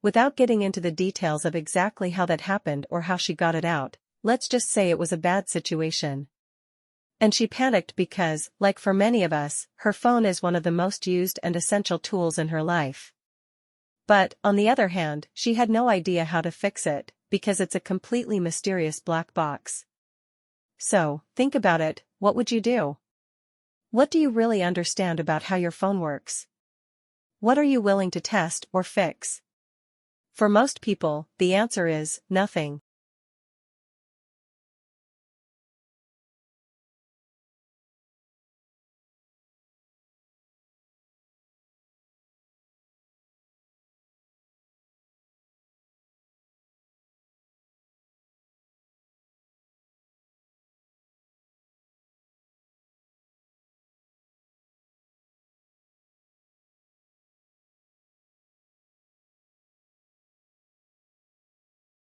Without getting into the details of exactly how that happened or how she got it out, let's just say it was a bad situation. And she panicked because, like for many of us, her phone is one of the most used and essential tools in her life. But, on the other hand, she had no idea how to fix it, because it's a completely mysterious black box. So, think about it, what would you do? What do you really understand about how your phone works? What are you willing to test or fix? For most people, the answer is nothing.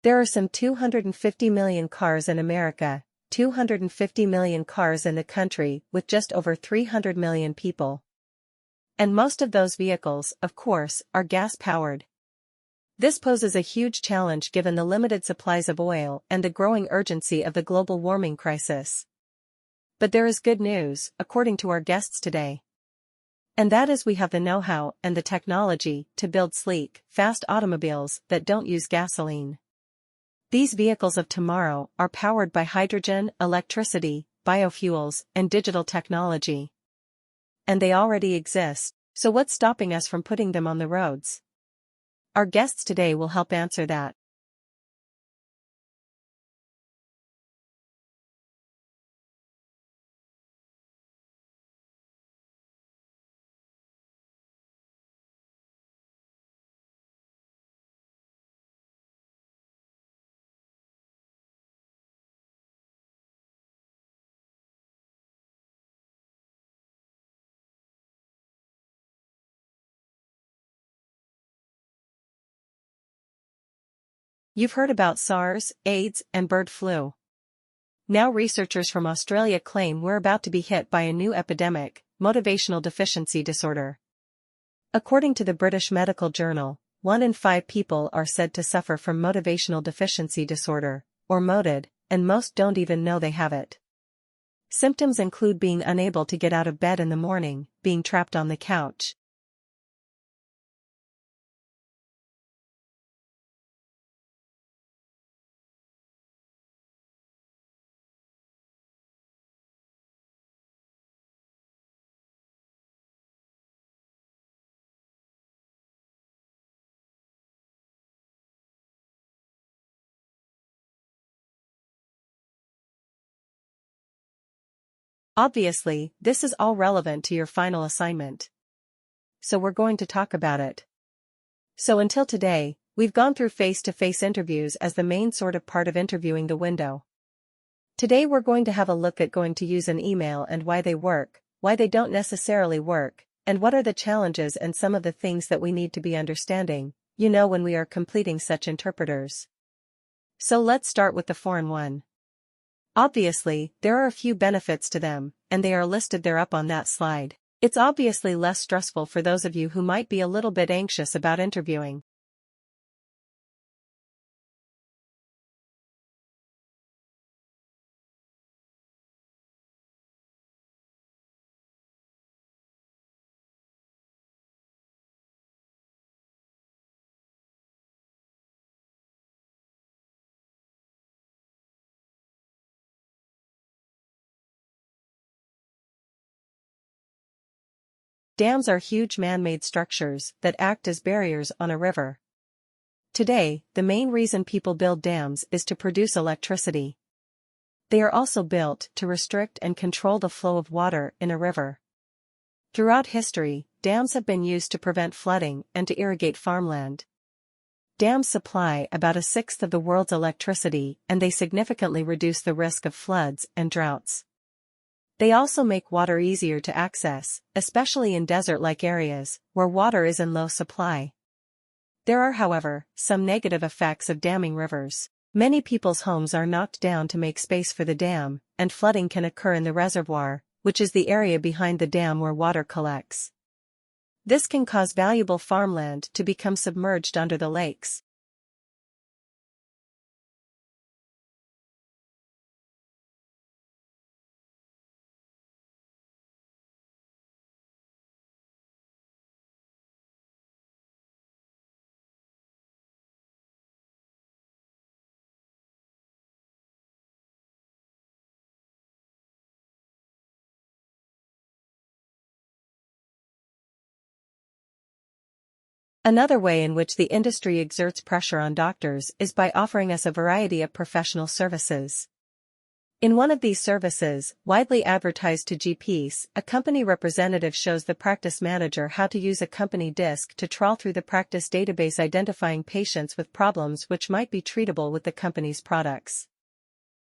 There are some 250 million cars in America, 250 million cars in the country with just over 300 million people. And most of those vehicles, of course, are gas-powered. This poses a huge challenge given the limited supplies of oil and the growing urgency of the global warming crisis. But there is good news, according to our guests today. And that is we have the know-how and the technology to build sleek, fast automobiles that don't use gasoline. These vehicles of tomorrow are powered by hydrogen, electricity, biofuels, and digital technology. And they already exist, so what's stopping us from putting them on the roads? Our guests today will help answer that. You've heard about SARS, AIDS, and bird flu. Now researchers from Australia claim we're about to be hit by a new epidemic, motivational deficiency disorder. According to the British Medical Journal, 1 in 5 people are said to suffer from motivational deficiency disorder, or MODD, and most don't even know they have it. Symptoms include being unable to get out of bed in the morning, being trapped on the couch. Obviously, this is all relevant to your final assignment. So we're going to talk about it. So until today, we've gone through face-to-face interviews as the main sort of part of interviewing the window. Today we're going to have a look at going to use an email and why they work, why they don't necessarily work, and what are the challenges and some of the things that we need to be understanding, when we are completing such interpreters. So let's start with the foreign one. Obviously, there are a few benefits to them, and they are listed there up on that slide. It's obviously less stressful for those of you who might be a little bit anxious about interviewing. Dams are huge man-made structures that act as barriers on a river. Today, the main reason people build dams is to produce electricity. They are also built to restrict and control the flow of water in a river. Throughout history, dams have been used to prevent flooding and to irrigate farmland. Dams supply about 1/6 of the world's electricity, and they significantly reduce the risk of floods and droughts. They also make water easier to access, especially in desert-like areas, where water is in low supply. There are, however, some negative effects of damming rivers. Many people's homes are knocked down to make space for the dam, and flooding can occur in the reservoir, which is the area behind the dam where water collects. This can cause valuable farmland to become submerged under the lakes. Another way in which the industry exerts pressure on doctors is by offering us a variety of professional services. In one of these services, widely advertised to GPs, a company representative shows the practice manager how to use a company disk to trawl through the practice database identifying patients with problems which might be treatable with the company's products.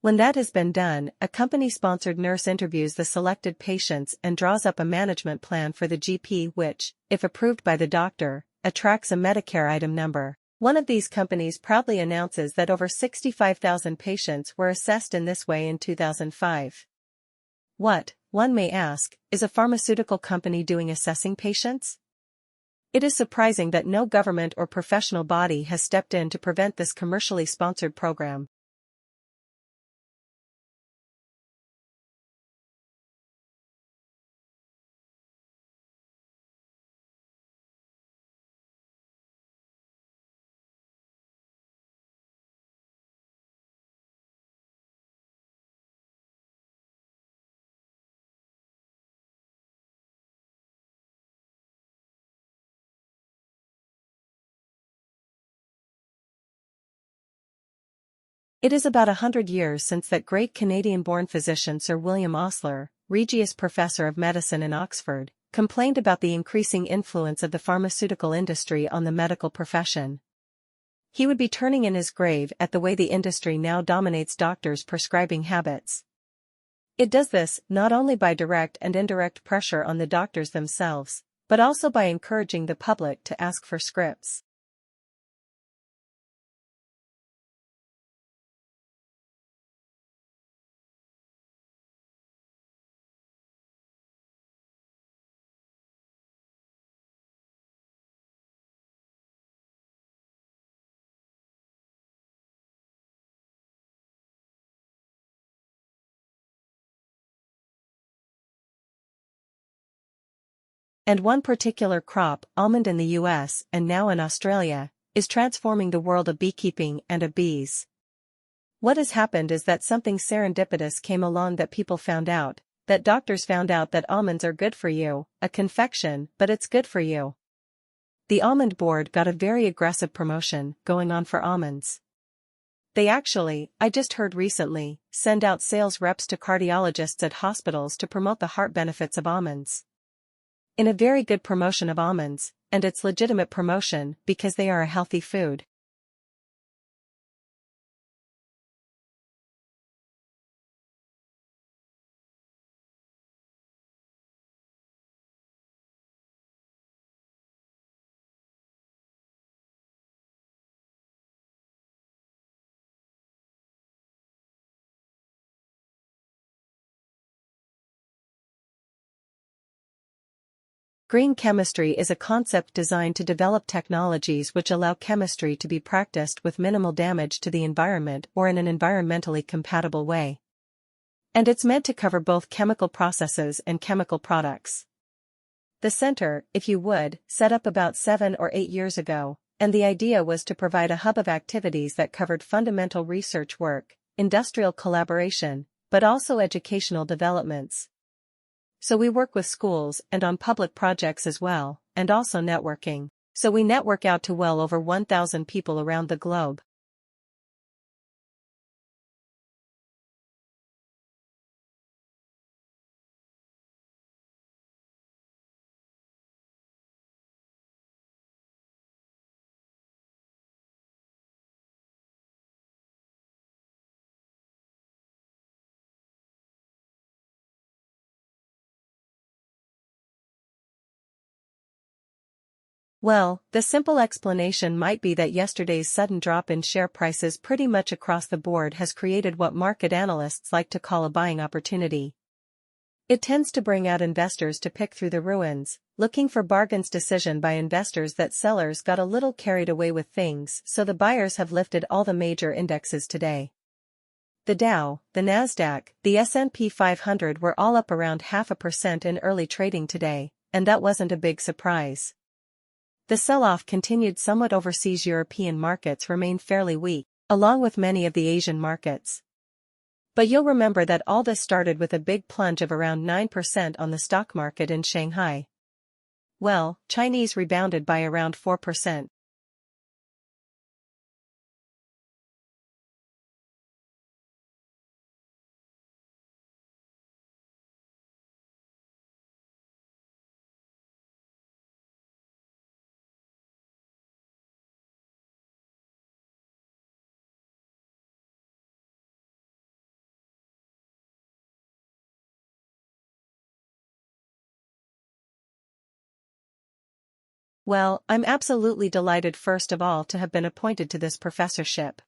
When that has been done, a company-sponsored nurse interviews the selected patients and draws up a management plan for the GP which, if approved by the doctor, attracts a Medicare item number. One of these companies proudly announces that over 65,000 patients were assessed in this way in 2005. What, one may ask, is a pharmaceutical company doing assessing patients? It is surprising that no government or professional body has stepped in to prevent this commercially sponsored program. It is about 100 years since that great Canadian-born physician Sir William Osler, Regius Professor of Medicine in Oxford, complained about the increasing influence of the pharmaceutical industry on the medical profession. He would be turning in his grave at the way the industry now dominates doctors' prescribing habits. It does this not only by direct and indirect pressure on the doctors themselves, but also by encouraging the public to ask for scripts. And one particular crop, almond in the US and now in Australia, is transforming the world of beekeeping and of bees. What has happened is that something serendipitous came along that people found out, that doctors found out that almonds are good for you, a confection, but it's good for you. The almond board got a very aggressive promotion going on for almonds. They actually, I just heard recently, send out sales reps to cardiologists at hospitals to promote the heart benefits of almonds. In a very good promotion of almonds, and it's legitimate promotion because they are a healthy food. Green chemistry is a concept designed to develop technologies which allow chemistry to be practiced with minimal damage to the environment or in an environmentally compatible way. And it's meant to cover both chemical processes and chemical products. The center, if you would, set up about 7 or 8 years ago, and the idea was to provide a hub of activities that covered fundamental research work, industrial collaboration, but also educational developments. So we work with schools and on public projects as well, and also networking. So we network out to well over 1,000 people around the globe. Well, the simple explanation might be that yesterday's sudden drop in share prices pretty much across the board has created what market analysts like to call a buying opportunity. It tends to bring out investors to pick through the ruins, looking for bargains. Decision by investors that sellers got a little carried away with things, so the buyers have lifted all the major indexes today. The Dow, the Nasdaq, the S&P 500 were all up around 0.5% in early trading today, and that wasn't a big surprise. The sell-off continued somewhat. Overseas European markets remain fairly weak, along with many of the Asian markets. But you'll remember that all this started with a big plunge of around 9% on the stock market in Shanghai. Well, Chinese rebounded by around 4%. Well, I'm absolutely delighted first of all to have been appointed to this professorship.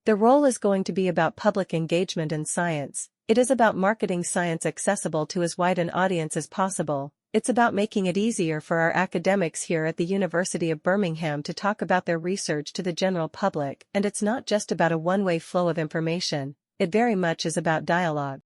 The role is going to be about public engagement in science. It is about marketing science accessible to as wide an audience as possible. It's about making it easier for our academics here at the University of Birmingham to talk about their research to the general public, and it's not just about a one-way flow of information, it very much is about dialogue.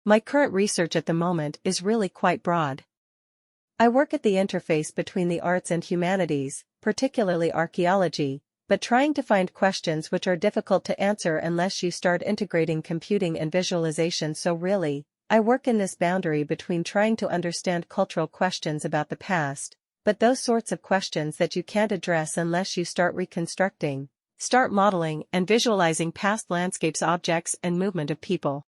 My current research at the moment is really quite broad. I work at the interface between the arts and humanities, particularly archaeology, but trying to find questions which are difficult to answer unless you start integrating computing and visualization. So really, I work in this boundary between trying to understand cultural questions about the past, but those sorts of questions that you can't address unless you start reconstructing, start modeling and visualizing past landscapes, objects, and movement of people.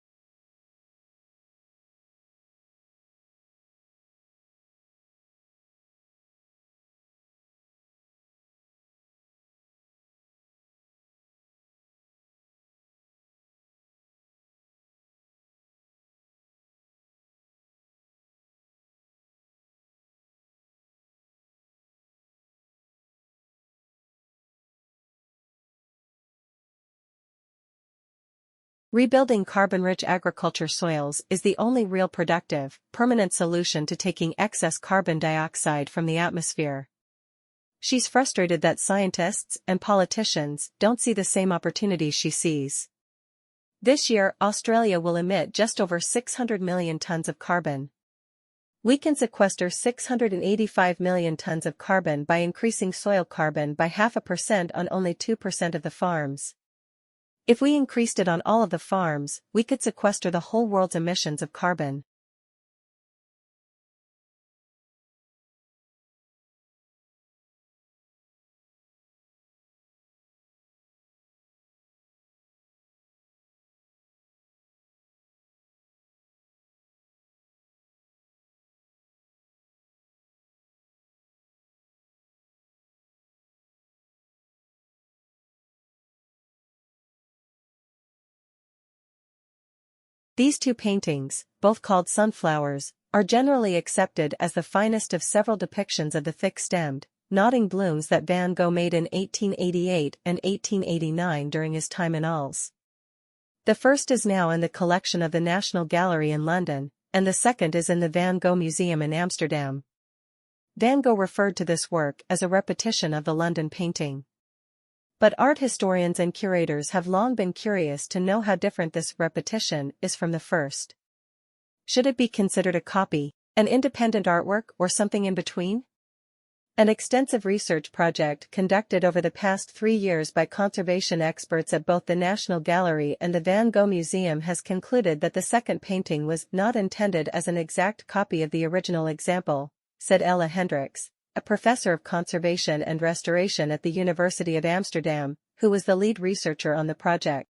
Rebuilding carbon-rich agriculture soils is the only real productive, permanent solution to taking excess carbon dioxide from the atmosphere. She's frustrated that scientists and politicians don't see the same opportunities she sees. This year, Australia will emit just over 600 million tons of carbon. We can sequester 685 million tons of carbon by increasing soil carbon by 0.5% on only 2% of the farms. If we increased it on all of the farms, we could sequester the whole world's emissions of carbon. These two paintings, both called sunflowers, are generally accepted as the finest of several depictions of the thick-stemmed, nodding blooms that Van Gogh made in 1888 and 1889 during his time in Als. The first is now in the collection of the National Gallery in London, and the second is in the Van Gogh Museum in Amsterdam. Van Gogh referred to this work as a repetition of the London painting. But art historians and curators have long been curious to know how different this repetition is from the first. Should it be considered a copy, an independent artwork, or something in between? An extensive research project conducted over the past 3 years by conservation experts at both the National Gallery and the Van Gogh Museum has concluded that the second painting was not intended as an exact copy of the original example, said Ella Hendricks, a professor of conservation and restoration at the University of Amsterdam, who was the lead researcher on the project.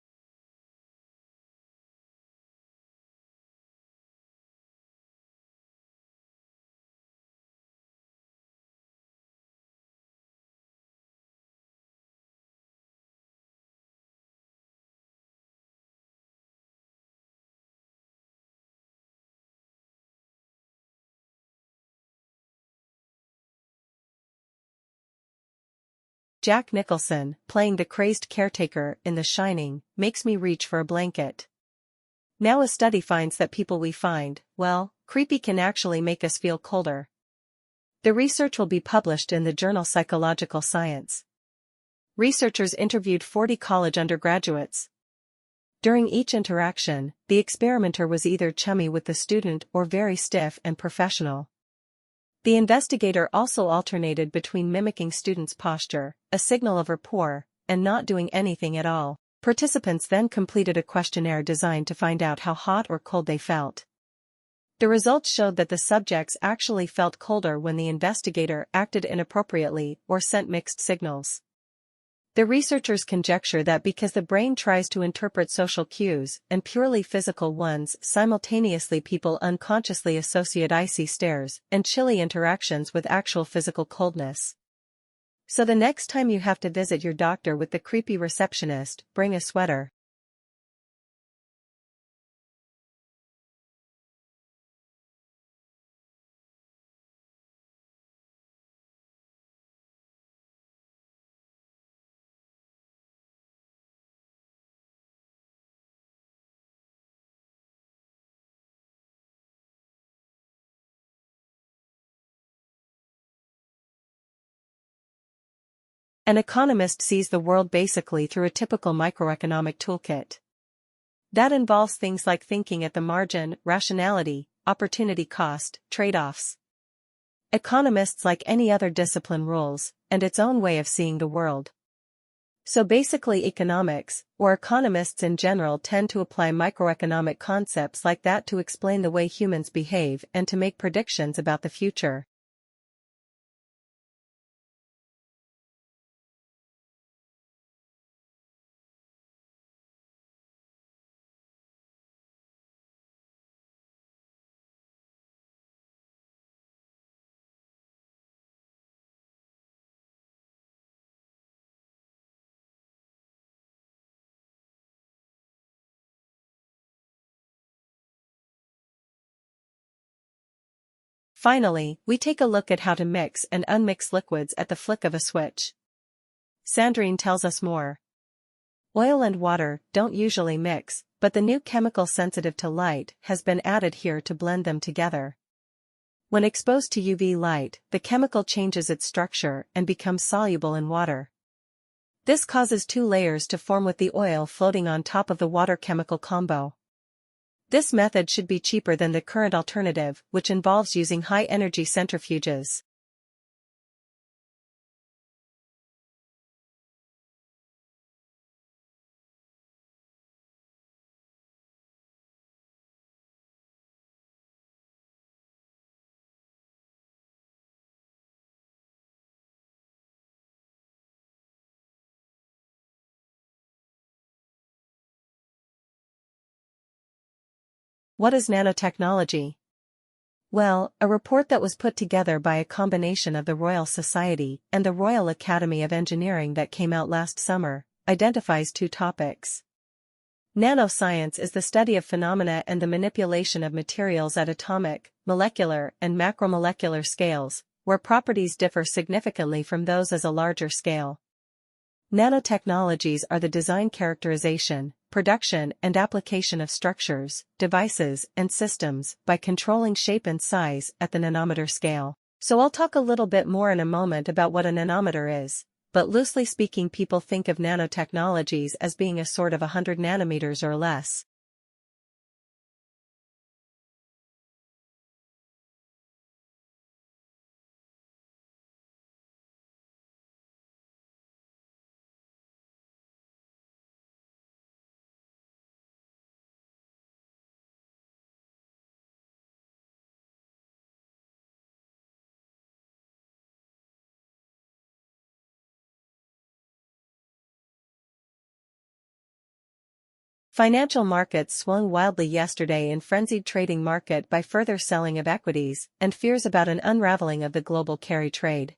Jack Nicholson, playing the crazed caretaker in The Shining, makes me reach for a blanket. Now a study finds that people we find, well, creepy can actually make us feel colder. The research will be published in the journal Psychological Science. Researchers interviewed 40 college undergraduates. During each interaction, the experimenter was either chummy with the student or very stiff and professional. The investigator also alternated between mimicking students' posture, a signal of rapport, and not doing anything at all. Participants then completed a questionnaire designed to find out how hot or cold they felt. The results showed that the subjects actually felt colder when the investigator acted inappropriately or sent mixed signals. The researchers conjecture that because the brain tries to interpret social cues and purely physical ones simultaneously, people unconsciously associate icy stares and chilly interactions with actual physical coldness. So the next time you have to visit your doctor with the creepy receptionist, bring a sweater. An economist sees the world basically through a typical microeconomic toolkit. That involves things like thinking at the margin, rationality, opportunity cost, trade-offs. Economists, like any other discipline, rules, and its own way of seeing the world. So basically economics, or economists in general, tend to apply microeconomic concepts like that to explain the way humans behave and to make predictions about the future. Finally, we take a look at how to mix and unmix liquids at the flick of a switch. Sandrine tells us more. Oil and water don't usually mix, but the new chemical sensitive to light has been added here to blend them together. When exposed to UV light, the chemical changes its structure and becomes soluble in water. This causes two layers to form with the oil floating on top of the water-chemical combo. This method should be cheaper than the current alternative, which involves using high-energy centrifuges. What is nanotechnology? Well, a report that was put together by a combination of the Royal Society and the Royal Academy of Engineering that came out last summer, identifies two topics. Nanoscience is the study of phenomena and the manipulation of materials at atomic, molecular, and macromolecular scales, where properties differ significantly from those at a larger scale. Nanotechnologies are the design, characterization, production, and application of structures, devices, and systems by controlling shape and size at the nanometer scale. So I'll talk a little bit more in a moment about what a nanometer is, but loosely speaking, people think of nanotechnologies as being a sort of 100 nanometers or less. Financial markets swung wildly yesterday in frenzied trading market by further selling of equities and fears about an unraveling of the global carry trade.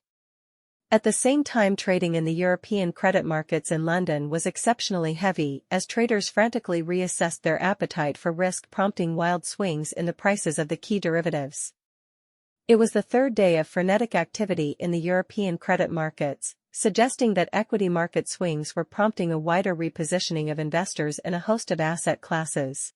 At the same time, trading in the European credit markets in London was exceptionally heavy as traders frantically reassessed their appetite for risk, prompting wild swings in the prices of the key derivatives. It was the third day of frenetic activity in the European credit markets, suggesting that equity market swings were prompting a wider repositioning of investors in a host of asset classes.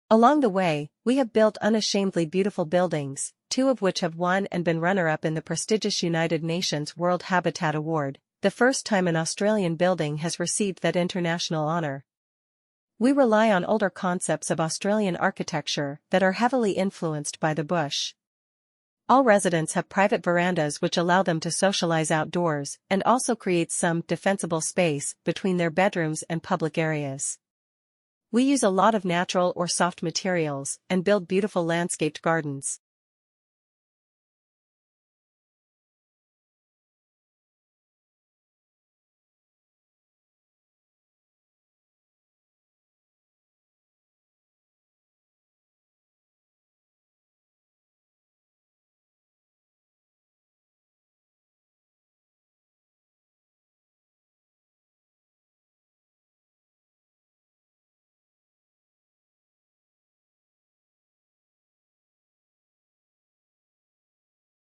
Along the way, we have built unashamedly beautiful buildings, 2 of which have won and been runner-up in the prestigious United Nations World Habitat Award, the first time an Australian building has received that international honour. We rely on older concepts of Australian architecture that are heavily influenced by the bush. All residents have private verandas which allow them to socialise outdoors and also create some defensible space between their bedrooms and public areas. We use a lot of natural or soft materials and build beautiful landscaped gardens.